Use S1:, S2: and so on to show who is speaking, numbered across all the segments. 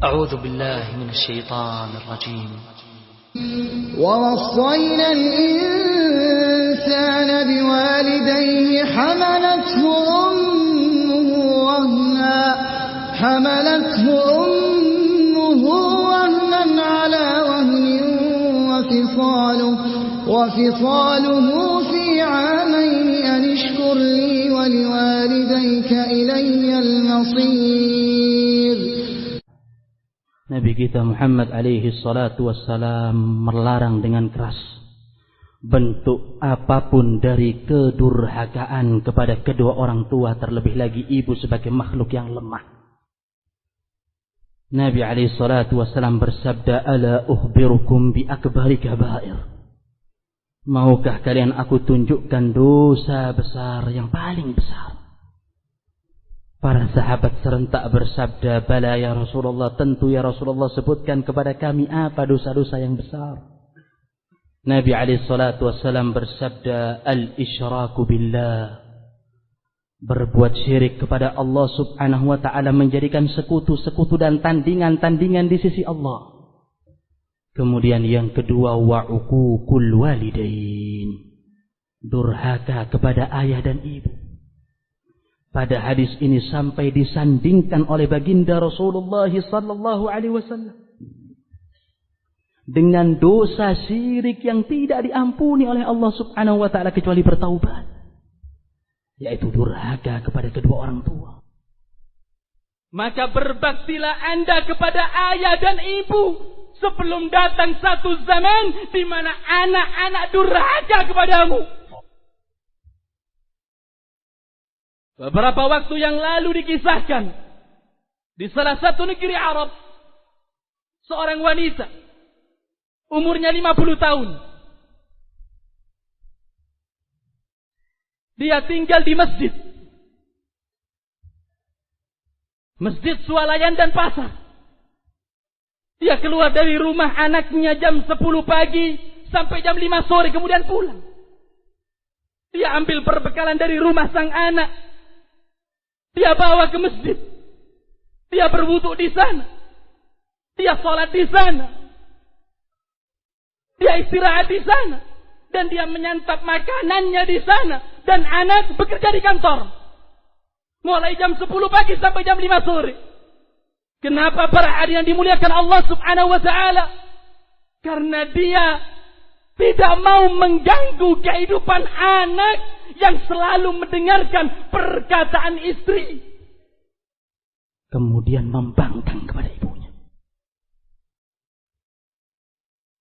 S1: أعوذ بالله من الشيطان الرجيم.
S2: ووصينا الإنسان بوالديه حملته أمه وهنا على وهن وفصاله في عامين أن اشكر لي ولوالديك إلي المصير.
S3: Nabi kita Muhammad alaihi salatu wassalam melarang dengan keras bentuk apapun dari kedurhakaan kepada kedua orang tua, terlebih lagi ibu sebagai makhluk yang lemah. Nabi alaihi salatu wassalam bersabda, "Ala ukhbirukum bi akbari kabair." Maukah kalian aku tunjukkan dosa besar yang paling besar? Para sahabat serentak bersabda, "Bala ya Rasulullah, tentu ya Rasulullah, sebutkan kepada kami apa dosa-dosa yang besar." Nabi alaihi salatu wassalam bersabda, "Al-isyraku billah." Berbuat syirik kepada Allah subhanahu wa ta'ala, menjadikan sekutu-sekutu dan tandingan-tandingan di sisi Allah. Kemudian yang kedua, wa uququl walidain. Durhaka kepada ayah dan ibu. Pada hadis ini sampai disandingkan oleh baginda Rasulullah sallallahu alaihi wasallam dengan dosa syirik yang tidak diampuni oleh Allah subhanahu wa ta'ala kecuali bertaubat, yaitu durhaka kepada kedua orang tua.
S4: Maka berbaktilah Anda kepada ayah dan ibu sebelum datang satu zaman di mana anak-anak durhaka kepadamu. Beberapa waktu yang lalu dikisahkan di salah satu negeri Arab, seorang wanita umurnya 50 tahun. Dia tinggal di masjid. Masjid swalayan dan pasar. Dia keluar dari rumah anaknya jam 10 pagi sampai jam 5 sore, kemudian pulang. Dia ambil perbekalan dari rumah sang anak. Dia bawa ke masjid. Dia berwudu di sana. Dia sholat di sana. Dia istirahat di sana. Dan dia menyantap makanannya di sana. Dan anak bekerja di kantor. Mulai jam 10 pagi sampai jam 5 sore. Kenapa para hadirin dimuliakan Allah subhanahu wa ta'ala? Karena dia tidak mau mengganggu kehidupan anak yang selalu mendengarkan perkataan istri. Kemudian membangkang kepada ibunya.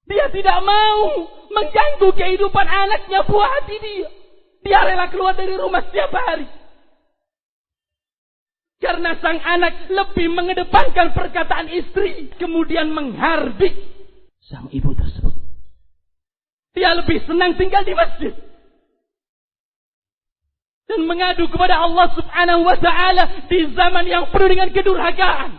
S4: Dia tidak mau mengganggu kehidupan anaknya, buah hati dia. Dia rela keluar dari rumah setiap hari. Karena sang anak lebih mengedepankan perkataan istri. Kemudian menghardik sang ibu tersebut. Dia lebih senang tinggal di masjid. Dan mengadu kepada Allah subhanahu wa ta'ala di zaman yang penuh dengan kedurhakaan.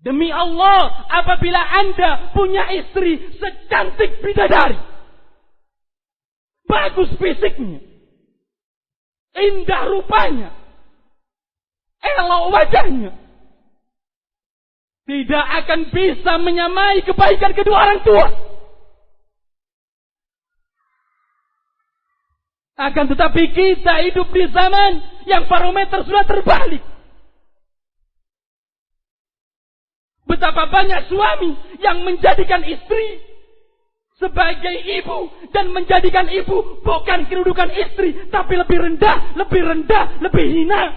S4: Demi Allah, apabila Anda punya istri secantik bidadari, bagus fisiknya, indah rupanya, elok wajahnya, tidak akan bisa menyamai kebaikan kedua orang tua. Akan tetapi kita hidup di zaman yang barometer sudah terbalik. Betapa banyak suami yang menjadikan istri sebagai ibu dan menjadikan ibu bukan kedudukan istri, tapi lebih rendah, lebih hina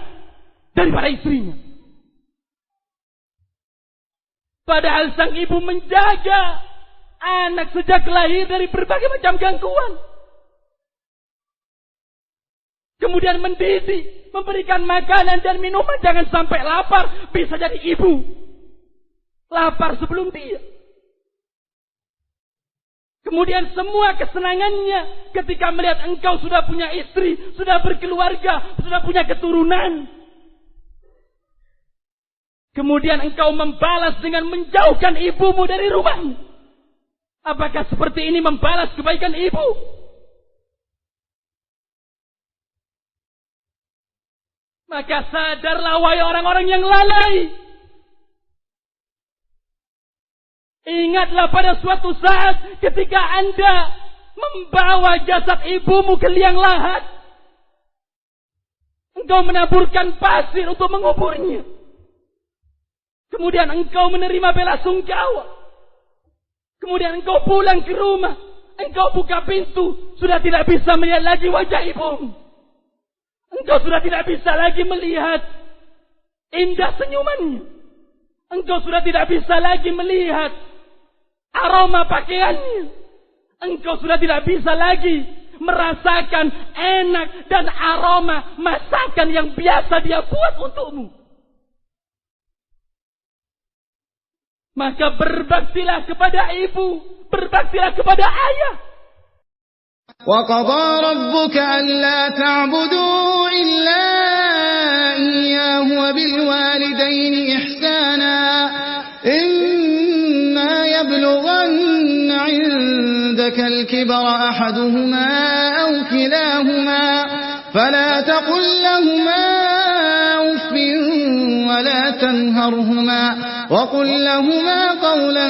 S4: daripada istrinya. Padahal sang ibu menjaga anak sejak lahir dari berbagai macam gangguan. Kemudian mendidik, memberikan makanan dan minuman, jangan sampai lapar. Bisa jadi ibu lapar sebelum dia. Kemudian semua kesenangannya ketika melihat engkau sudah punya istri, sudah berkeluarga, sudah punya keturunan. Kemudian engkau membalas dengan menjauhkan ibumu dari rumahmu. Apakah seperti ini membalas kebaikan ibu? Maka sadarlah wahai orang-orang yang lalai. Ingatlah pada suatu saat ketika Anda membawa jasad ibumu ke liang lahat. Engkau menaburkan pasir untuk menguburnya. Kemudian engkau menerima belasungkawa. Kemudian engkau pulang ke rumah. Engkau buka pintu. Sudah tidak bisa melihat lagi wajah ibumu. Engkau sudah tidak bisa lagi melihat indah senyumannya. Engkau sudah tidak bisa lagi melihat aroma pakaiannya. Engkau sudah tidak bisa lagi merasakan enak dan aroma masakan yang biasa dia buat untukmu. Maka berbaktilah kepada ibu, berbaktilah kepada ayah.
S2: وَقَضَى رَبُّكَ أَلَّا تَعْبُدُوا إِلَّا إِيَّاهُ وَبِالْوَالِدَيْنِ إِحْسَانًا إِمَّا يَبْلُغَنَّ عِندَكَ الْكِبَرَ أَحَدُهُمَا أَوْ كِلَاهُمَا فَلَا تَقُل لَّهُمَا أُفٍّ وَلَا تَنْهَرْهُمَا وَقُل لَّهُمَا قَوْلًا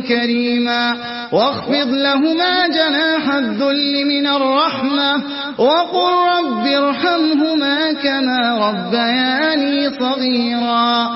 S2: كَرِيمًا واخفض لهما جناح الذل من الرحمة وقل رب ارحمهما كما ربياني صغيرا.